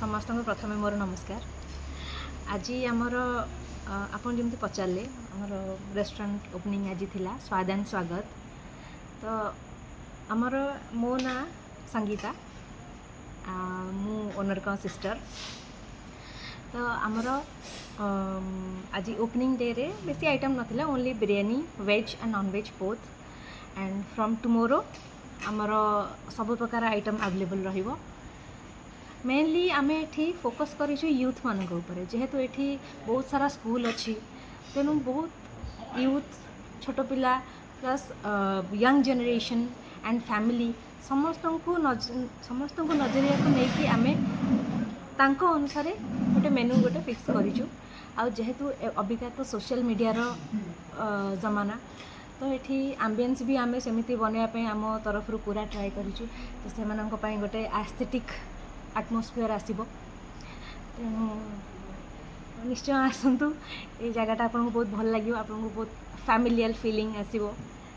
समस्त प्रथम मोर नमस्कार। आज आमर आपन जमी पचारे आमर रेस्टोरेंट ओपनिंग आज थिला स्वाद एंड स्वागत। तो आमर मो ना संगीता, मु ओनर का सिस्टर। तो आमर आज ओपनिंग डे रे बेसी आइटम नथिला, only biryani veg and non veg both. And from tomorrow आमर सब प्रकार आइटम अवेलेबल रहिबो। मेनली आमे एठी फोकस करिछु यूथ मानक ऊपर, जेहेतु एठी बहुत सारा स्कूल अच्छी, तेणु बहुत यूथ छोट पिला plus young generation and family समस्त को नजरिया को लेकिन आमे तांको अनुसार गोटे मेनू गोटे फिक्स करिछु। आ जेहेतु अबिका तो सोशल मीडिया रो जमाना, तो ये आम्बियंस भी आमे सेमिति बनया पे आम तरफ पूरा ट्राए करिछु। तो से मानक पई गोटे एस्थेटिक एटमॉस्फेयर आसीबो, तेणु निश्चय आसतु। ये जगहटा आपको बहुत भल लगे, आपको बहुत फैमिलियल फीलिंग आसीबो।